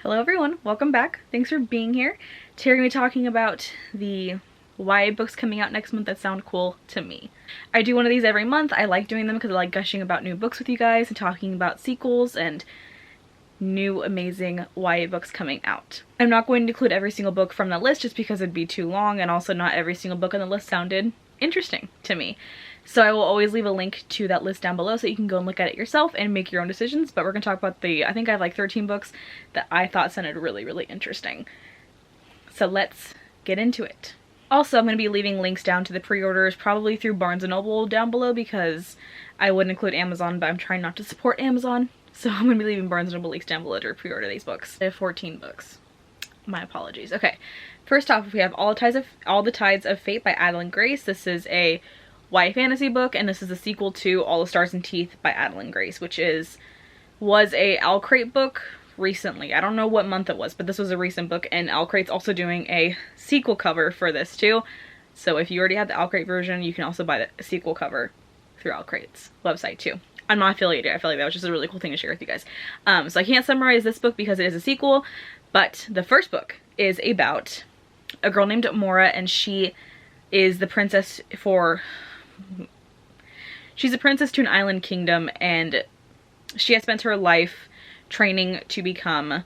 Hello everyone, welcome back. Thanks for being here. Today we're going to be talking about the YA books coming out next month that sound cool to me. I do one of these every month. I like doing them because I like gushing about new books with you guys and talking about sequels and new amazing YA books coming out. I'm not going to include every single book from the list just because it'd be too long, and also not every single book on the list sounded interesting to me. So I will always leave a link to that list down below so you can go and look at it yourself and make your own decisions. But we're going to talk about I think I have like 13 books that I thought sounded really interesting. So let's get into it. Also, I'm going to be leaving links down to the pre-orders, probably through Barnes & Noble down below, because I would include Amazon, but I'm trying not to support Amazon. So I'm going to be leaving Barnes & Noble links down below to pre-order these books. I have 14 books. My apologies. Okay, first off, we have All the Tides of Fate by Adeline Grace. This is a YA fantasy book, and this is a sequel to All the Stars and Teeth by Adeline Grace, which was a Owlcrate book recently. I don't know what month it was, but this was a recent book, and Owlcrate's also doing a sequel cover for this too. So if you already have the Owlcrate version, you can also buy the sequel cover through Owlcrate's website too. I'm not affiliated. I feel like that was just a really cool thing to share with you guys. So I can't summarize this book because it is a sequel, but the first book is about a girl named Mora, and she is the princess she's a princess to an island kingdom, and she has spent her life training to become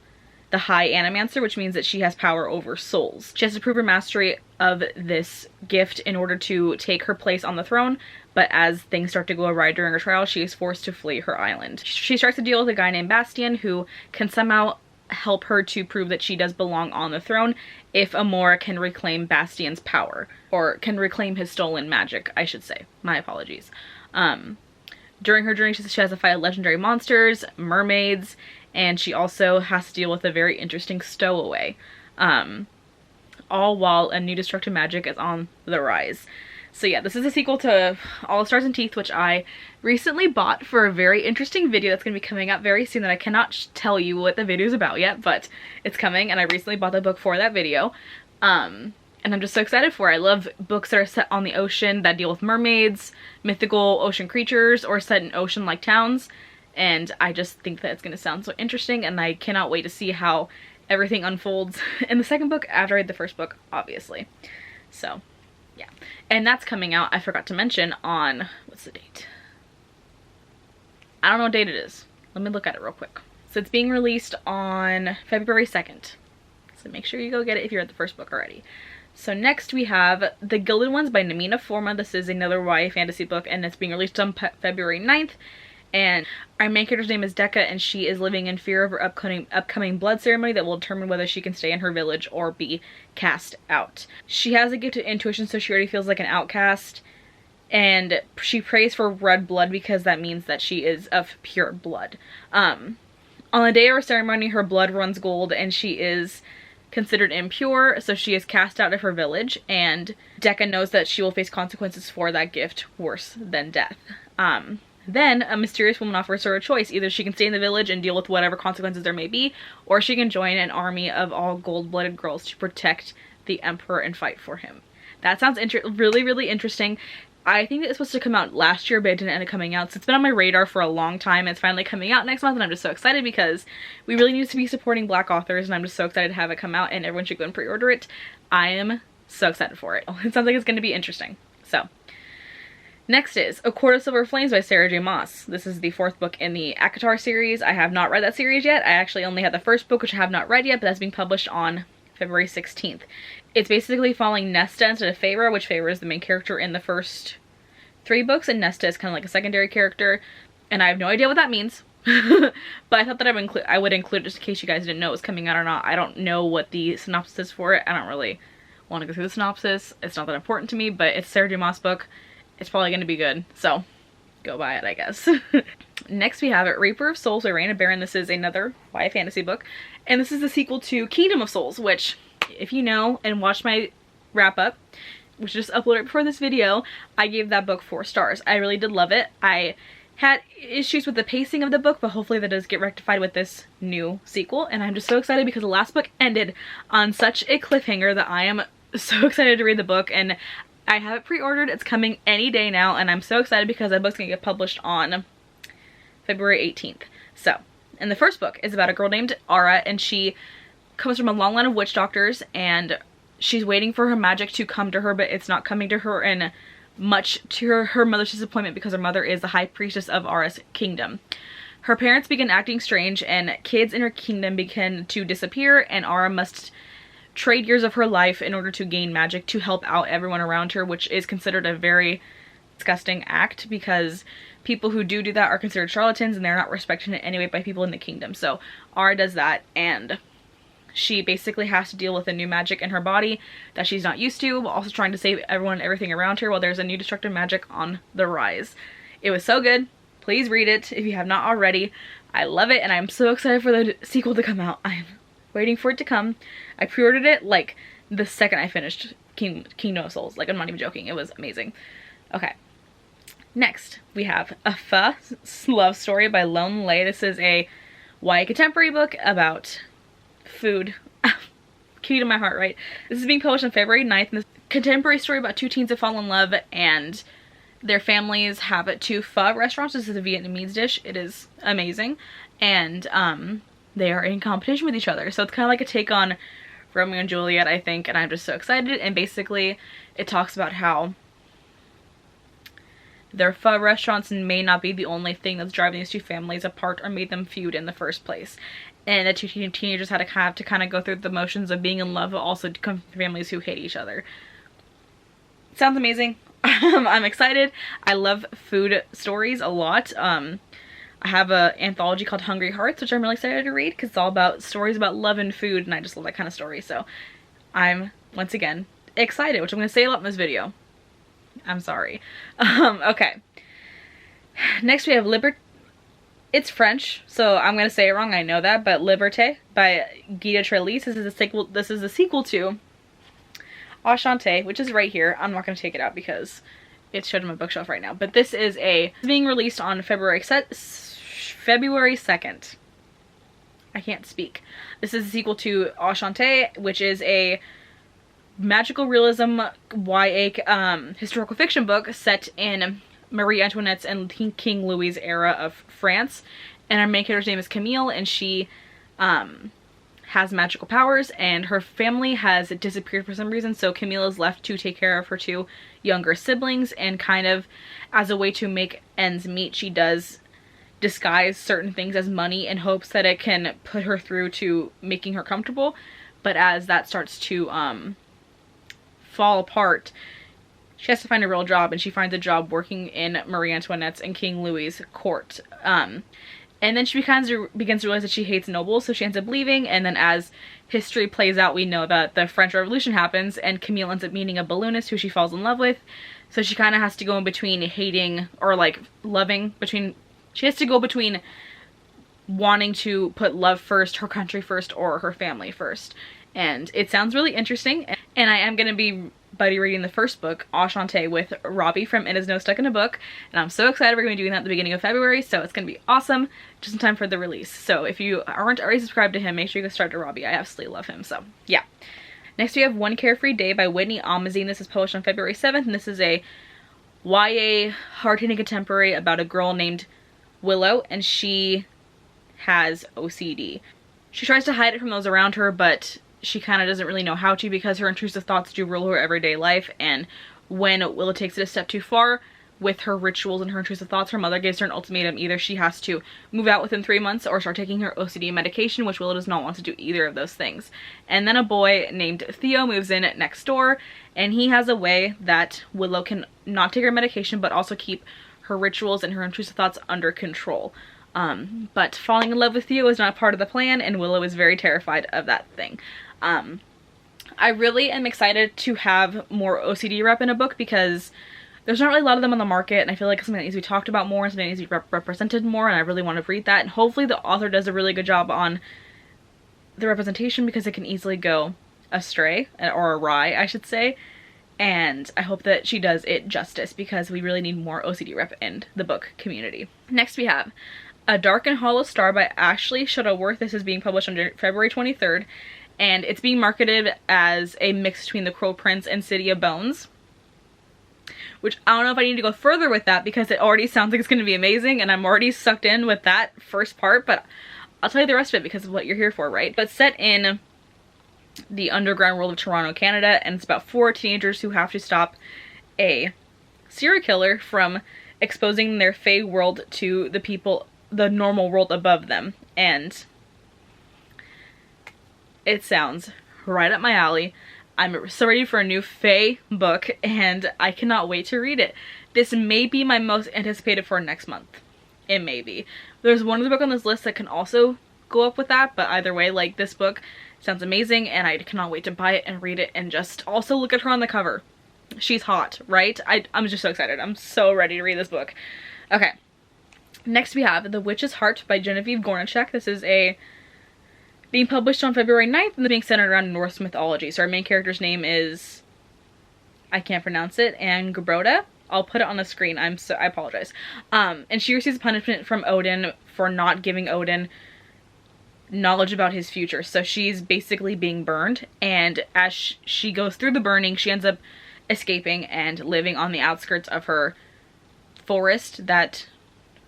the High Animancer, which means that she has power over souls. She has to prove her mastery of this gift in order to take her place on the throne, but as things start to go awry during her trial, she is forced to flee her island. She strikes a deal with a guy named Bastien who can somehow help her to prove that she does belong on the throne if Amora can reclaim Bastien's power, or can reclaim his stolen magic, I should say. My apologies. During her journey, she has to fight legendary monsters, mermaids, and she also has to deal with a very interesting stowaway. All while a new destructive magic is on the rise. So yeah, this is a sequel to All the Stars and Teeth, which I recently bought for a very interesting video that's going to be coming out very soon that I cannot tell you what the video is about yet, but it's coming, and I recently bought the book for that video. And I'm just so excited for it. I love books that are set on the ocean that deal with mermaids, mythical ocean creatures, or set in ocean-like towns, and I just think that it's going to sound so interesting, and I cannot wait to see how everything unfolds in the second book after I read the first book, obviously. So yeah, and that's coming out, I forgot to mention, on, what's the date? I don't know what date it is. Let me look at it real quick. So it's being released on February 2nd. So make sure you go get it if you're at the first book already. So next we have The Gilded Ones by Namina Forma. This is another YA fantasy book, and it's being released on February 9th. And our main character's name is Decca, and she is living in fear of her upcoming blood ceremony that will determine whether she can stay in her village or be cast out. She has a gift of intuition, so she already feels like an outcast, and she prays for red blood because that means that she is of pure blood. On the day of her ceremony, her blood runs gold, and she is considered impure, so she is cast out of her village, and Decca knows that she will face consequences for that gift worse than death. Then a mysterious woman offers her a choice. Either she can stay in the village and deal with whatever consequences there may be, or she can join an army of all gold-blooded girls to protect the emperor and fight for him. That sounds really interesting. I think it's supposed to come out last year, but it didn't end up coming out. So it's been on my radar for a long time. It's finally coming out next month, and I'm just so excited because we really need to be supporting Black authors, and I'm just so excited to have it come out, and everyone should go and pre-order it. I am so excited for it. It sounds like it's going to be interesting. So next is A Court of Silver Flames by Sarah J. Maas. This is the fourth book in the ACOTAR series. I have not read that series yet. I actually only had the first book, which I have not read yet, but that's being published on February 16th. It's basically following Nesta instead of Feyre, which Feyre is the main character in the first 3 books, and Nesta is kind of like a secondary character, and I have no idea what that means. But I thought that I would include it just in case you guys didn't know it was coming out or not. I don't know what the synopsis is for it. I don't really want to go through the synopsis. It's not that important to me, but it's a Sarah J. Maas book. It's probably going to be good, so go buy it, I guess. Next we have Reaper of Souls by Raina Barron. This is another YA fantasy book, and this is the sequel to Kingdom of Souls, which, if you know and watched my wrap-up, which just uploaded before this video, I gave that book 4 stars. I really did love it. I had issues with the pacing of the book, but hopefully that does get rectified with this new sequel, and I'm just so excited because the last book ended on such a cliffhanger that I am so excited to read the book, and I have it pre-ordered. It's coming any day now, and I'm so excited because that book's gonna get published on February 18th. So, And the first book is about a girl named Ara, and she comes from a long line of witch doctors, and she's waiting for her magic to come to her, but it's not coming to her, and much to her mother's disappointment, because her mother is the high priestess of Ara's kingdom. Her parents begin acting strange, and kids in her kingdom begin to disappear, and Ara must trade years of her life in order to gain magic to help out everyone around her, which is considered a very disgusting act, because people who do that are considered charlatans, and they're not respected in any way by people in the kingdom. So Ara does that, and she basically has to deal with a new magic in her body that she's not used to, while also trying to save everyone and everything around her while there's a new destructive magic on the rise. It was so good. Please read it if you have not already. I love it, and I'm so excited for the sequel to come out. I'm waiting for it to come. I pre-ordered it like the second I finished Kingdom of Souls. Like, I'm not even joking. It was amazing. Okay. Next, we have A Pho Love Story by Lone Lay. This is a YA contemporary book about food. Key to my heart, right? This is being published on February 9th. And this contemporary story about two teens that fall in love, and their families have two pho restaurants. This is a Vietnamese dish. It is amazing. And they are in competition with each other. So it's kind of like a take on Romeo and Juliet, I think. And I'm just so excited. And basically, it talks about how their pho restaurants may not be the only thing that's driving these two families apart or made them feud in the first place. And the two teenagers had to kind of go through the motions of being in love, but also come from families who hate each other. Sounds amazing. I'm excited. I love food stories a lot. I have an anthology called Hungry Hearts, which I'm really excited to read, because it's all about stories about love and food, and I just love that kind of story. So I'm, once again, excited, which I'm going to say a lot in this video. I'm sorry. Okay. Next we have Libert. It's French, so I'm gonna say it wrong. I know that, but Liberté by Guida Trellis. This is a sequel. This is a sequel to Enchanté, which is right here. I'm not gonna take it out because it's showed on my bookshelf right now. But this is being released on February 2nd. I can't speak. This is a sequel to Enchanté, which is a magical realism YA historical fiction book set in Marie Antoinette's and King Louis' era of France. And our main character's name is Camille, and she has magical powers, and her family has disappeared for some reason, so Camille is left to take care of her two younger siblings, and kind of as a way to make ends meet, she does disguise certain things as money in hopes that it can put her through to making her comfortable. But as that starts to fall apart, she has to find a real job, and she finds a job working in Marie Antoinette's and King Louis' court. And then she begins to realize that she hates nobles, so she ends up leaving. And then as history plays out, we know that the French Revolution happens, and Camille ends up meeting a balloonist who she falls in love with. So she kind of has to go in between hating or like loving, she has to go between wanting to put love first, her country first, or her family first. And it sounds really interesting. And I am going to be buddy reading the first book, Enchanté, with Robbie from It Is No Stuck in a Book. And I'm so excited we're going to be doing that at the beginning of February. So it's going to be awesome, just in time for the release. So if you aren't already subscribed to him, make sure you go subscribe to Robbie. I absolutely love him. So yeah. Next we have One Carefree Day by Whitney Almazine. This is published on February 7th. And this is a YA hard-hitting contemporary about a girl named Willow, and she has OCD. She tries to hide it from those around her, but she kind of doesn't really know how to, because her intrusive thoughts do rule her everyday life. And when Willow takes it a step too far with her rituals and her intrusive thoughts, her mother gives her an ultimatum. Either she has to move out within 3 months or start taking her OCD medication, which Willow does not want to do either of those things. And then a boy named Theo moves in next door, and he has a way that Willow can not take her medication but also keep her rituals and her intrusive thoughts under control. But falling in love with Theo is not part of the plan, and Willow is very terrified of that thing. I really am excited to have more OCD rep in a book, because there's not really a lot of them on the market, and I feel like it's something that needs to be talked about more and something that needs to be represented more, and I really want to read that. And hopefully the author does a really good job on the representation, because it can easily go astray, or awry, I should say. And I hope that she does it justice, because we really need more OCD rep in the book community. Next we have A Dark and Hollow Star by Ashley Shuttleworth. This is being published on February 23rd. And it's being marketed as a mix between The Crow Prince and City of Bones. Which I don't know if I need to go further with that, because it already sounds like it's going to be amazing, and I'm already sucked in with that first part. But I'll tell you the rest of it because of what you're here for, right? But set in the underground world of Toronto, Canada, and it's about 4 teenagers who have to stop a serial killer from exposing their fey world to the people, the normal world above them. And it sounds right up my alley. I'm so ready for a new Fae book, and I cannot wait to read it. This may be my most anticipated for next month. It may be. There's one other book on this list that can also go up with that, but either way, like, this book sounds amazing, and I cannot wait to buy it and read it, and just also look at her on the cover. She's hot, right? I'm just so excited. I'm so ready to read this book. Okay. Next we have The Witch's Heart by Genevieve Gornichek. This is being published on February 9th and being centered around Norse mythology. So our main character's name is, I can't pronounce it, Angrboda. I'll put it on the screen. I apologize. And she receives punishment from Odin for not giving Odin knowledge about his future. So she's basically being burned, and as she goes through the burning, she ends up escaping and living on the outskirts of her forest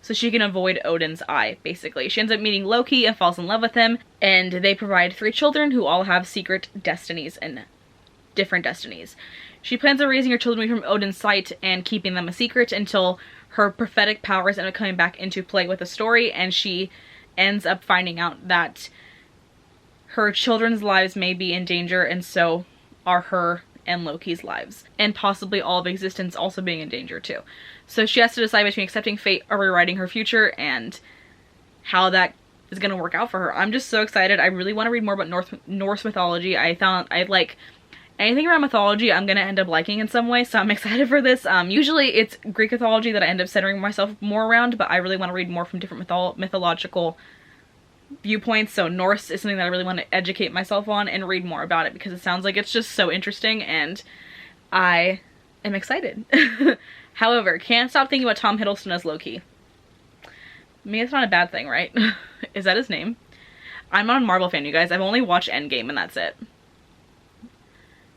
so she can avoid Odin's eye, basically. She ends up meeting Loki and falls in love with him, and they provide 3 children who all have secret destinies and different destinies. She plans on raising her children away from Odin's sight and keeping them a secret until her prophetic powers end up coming back into play with the story, and she ends up finding out that her children's lives may be in danger, and so are her and Loki's lives, and possibly all of existence also being in danger too. So she has to decide between accepting fate or rewriting her future, and how that is going to work out for her. I'm just so excited. I really want to read more about Norse mythology. I like anything around mythology I'm going to end up liking in some way, so I'm excited for this. Usually it's Greek mythology that I end up centering myself more around, but I really want to read more from different mythological viewpoints, so Norse is something that I really want to educate myself on and read more about it, because it sounds like it's just so interesting, and I am excited. However, can't stop thinking about Tom Hiddleston as Loki. I mean, it's not a bad thing, right? Is that his name? I'm not a Marvel fan, you guys. I've only watched Endgame, and that's it.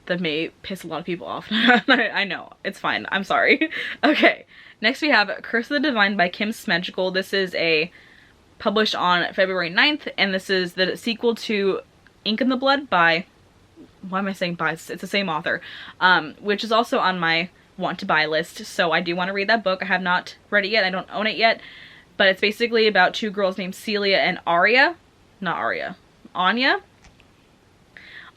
That may piss a lot of people off. I know. It's fine. I'm sorry. Okay. Next we have Curse of the Divine by Kim Smedgical. This is published on February 9th, and this is the sequel to Ink in the Blood by, why am I saying by? It's the same author, which is also on my want to buy list, so I do want to read that book. I have not read it yet. I don't own it yet, but it's basically about 2 girls named Celia and Anya,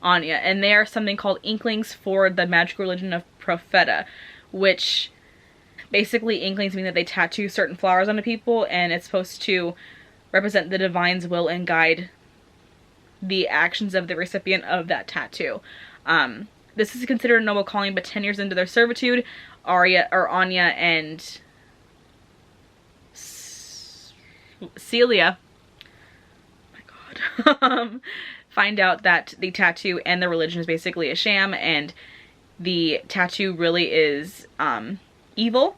and they are something called Inklings for the magical religion of Profeta, which basically Inklings mean that they tattoo certain flowers onto people, and it's supposed to represent the divine's will and guide the actions of the recipient of that tattoo. This is considered a noble calling, but 10 years into their servitude, Anya and Celia, oh my god, find out that the tattoo and the religion is basically a sham, and the tattoo really is evil,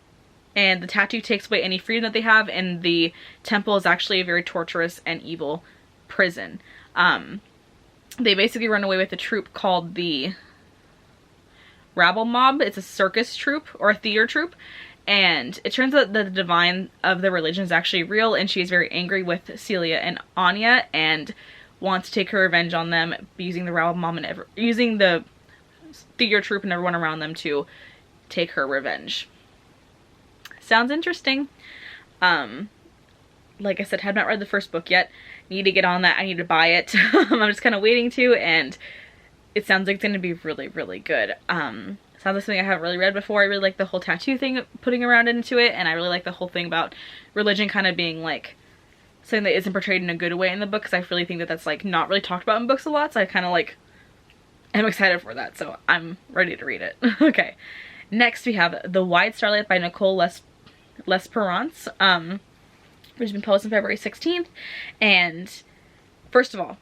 and the tattoo takes away any freedom that they have, and the temple is actually a very torturous and evil prison. They basically run away with a troupe called the Rabble Mob. It's a circus troupe or a theater troupe, and it turns out that the divine of the religion is actually real, and she is very angry with Celia and Anya and wants to take her revenge on them using the Rabble Mob and using the theater troupe and everyone around them to take her revenge. Sounds interesting. Like I said, have not read the first book yet. Need to get on that. I need to buy it. I'm just kind of waiting to, and it sounds like it's going to be really, really good. Sounds like something I haven't really read before. I really like the whole tattoo thing putting around into it, and I really like the whole thing about religion kind of being like something that isn't portrayed in a good way in the book, because I really think that that's like not really talked about in books a lot, so I kind of like am excited for that, so I'm ready to read it. Okay, next we have The Wide Starlight by Nicole L'Esperance, which has been posted on February 16th, and first of all,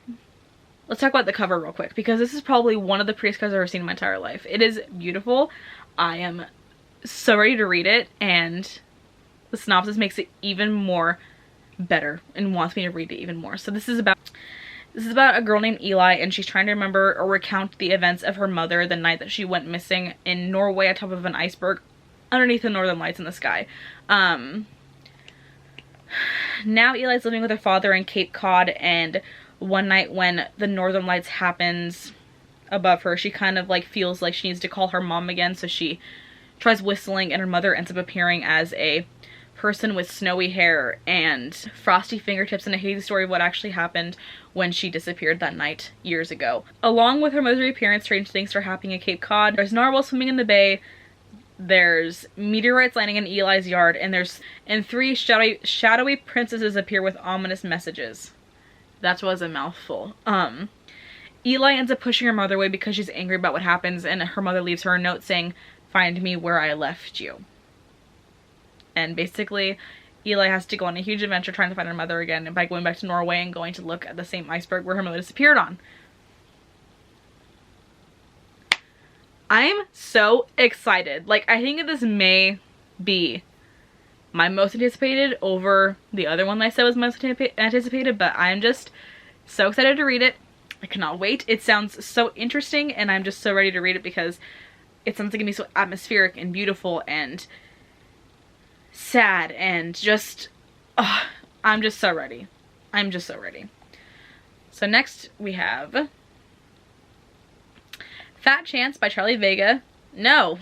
let's talk about the cover real quick, because this is probably one of the prettiest covers I've ever seen in my entire life. It is beautiful. I am so ready to read it, and the synopsis makes it even more better and wants me to read it even more. So this is about a girl named Eli, and she's trying to remember or recount the events of her mother the night that she went missing in Norway atop of an iceberg underneath the northern lights in the sky. Now Eli's living with her father in Cape Cod, and one night when the Northern Lights happens above her, she kind of like feels like she needs to call her mom again, so she tries whistling, and her mother ends up appearing as a person with snowy hair and frosty fingertips, and a hazy story of what actually happened when she disappeared that night years ago. Along with her mother's reappearance, strange things are happening at Cape Cod. There's narwhals swimming in the bay, there's meteorites landing in Eli's yard, and 3 shadowy princesses appear with ominous messages. That was a mouthful. Eli ends up pushing her mother away because she's angry about what happens, and her mother leaves her a note saying, "Find me where I left you." And basically, Eli has to go on a huge adventure trying to find her mother again by going back to Norway and going to look at the same iceberg where her mother disappeared on. I'm so excited. Like, I think this may be my most anticipated over the other one that I said was most anticipated, but I'm just so excited to read it. I cannot wait. It sounds so interesting, and I'm just so ready to read it because it sounds like it's gonna be so atmospheric and beautiful and sad and just, I'm just so ready. I'm just so ready. So next we have Fat Chance by Charlie Vega. No,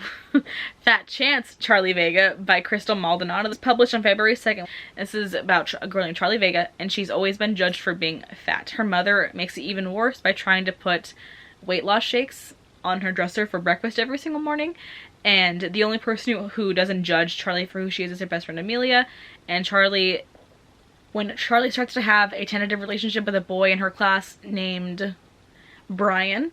Fat Chance Charlie Vega by Crystal Maldonado. This was published on February 2nd. This is about a girl named Charlie Vega, and she's always been judged for being fat. Her mother makes it even worse by trying to put weight loss shakes on her dresser for breakfast every single morning. And the only person who doesn't judge Charlie for who she is her best friend Amelia. And Charlie, when Charlie starts to have a tentative relationship with a boy in her class named Brian,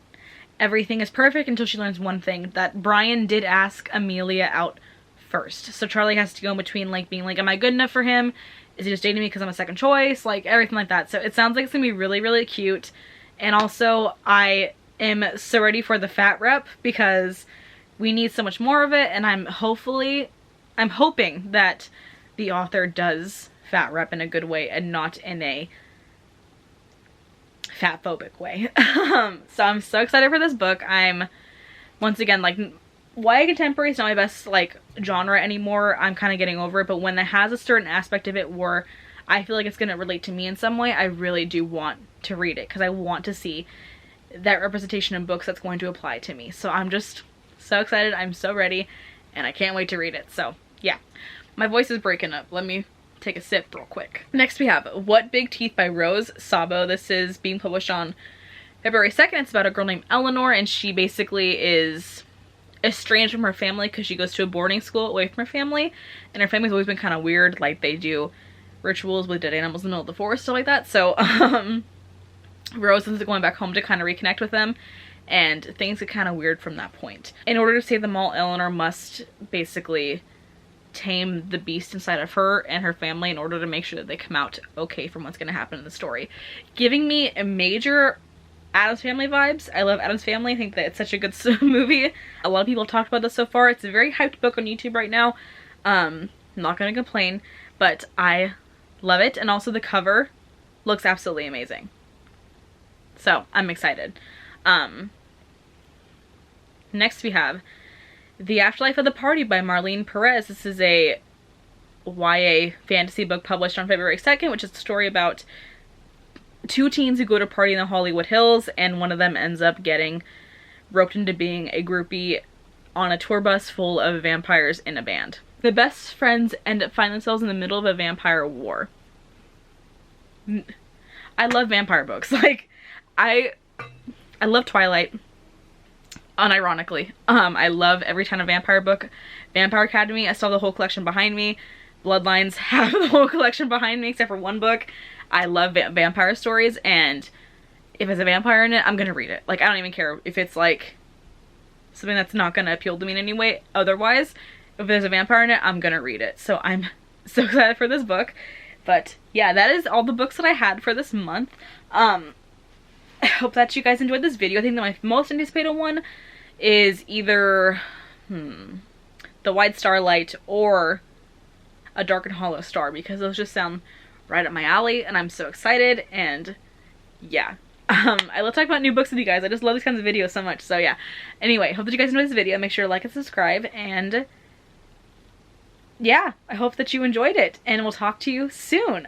everything is perfect until she learns one thing, that Brian did ask Amelia out first. So Charlie has to go in between, like, being like, am I good enough for him? Is he just dating me because I'm a second choice? Like, everything like that. So it sounds like it's gonna be really, really cute. And also, I am so ready for the fat rep because we need so much more of it, and I'm hoping that the author does fat rep in a good way and not in a fat phobic way. So I'm so excited for this book. I'm, once again, like, YA contemporary is not my best, like, genre anymore. I'm kind of getting over it, but when it has a certain aspect of it where I feel like it's going to relate to me in some way, I really do want to read it because I want to see that representation in books that's going to apply to me. So I'm just so excited. I'm so ready, and I can't wait to read it. So yeah, my voice is breaking up. Let me take a sip real quick. Next we have What Big Teeth by Rose Sabo. This is being published on February 2nd. It's about a girl named Eleanor, and she basically is estranged from her family because she goes to a boarding school away from her family, and her family's always been kind of weird. Like, they do rituals with dead animals in the middle of the forest, stuff like that. So Rose is going back home to kind of reconnect with them, and things get kind of weird from that point. In order to save them all, Eleanor must basically tame the beast inside of her and her family in order to make sure that they come out okay from what's going to happen in the story. Giving me a major Addams Family vibes. I love Addams Family. I think that it's such a good movie. A lot of people have talked about this so far. It's a very hyped book on YouTube right now. I'm not going to complain, but I love it. And also the cover looks absolutely amazing. So I'm excited. Next we have The Afterlife of the Party by Marlene Perez. This is a YA fantasy book published on February 2nd, which is a story about two teens who go to a party in the Hollywood Hills, and one of them ends up getting roped into being a groupie on a tour bus full of vampires in a band. The best friends end up finding themselves in the middle of a vampire war. I love vampire books. Like, I love Twilight, unironically. I love every kind of vampire book. Vampire Academy, I still have the whole collection behind me. Bloodlines have the whole collection behind me except for one book. I love vampire stories, and if it's a vampire in it, I'm gonna read it. Like, I don't even care if it's like something that's not gonna appeal to me in any way otherwise. If there's a vampire in it, I'm gonna read it. So I'm so excited for this book. But yeah, that is all the books that I had for this month. I hope that you guys enjoyed this video. I think that my most anticipated one is either The Wide Starlight or A Dark and Hollow Star, because those just sound right up my alley, and I'm so excited. And yeah, I love talking about new books with you guys. I just love these kinds of videos so much. So yeah, anyway, hope that you guys enjoyed this video. Make sure to like and subscribe, and yeah, I hope that you enjoyed it, and we'll talk to you soon.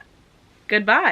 Goodbye.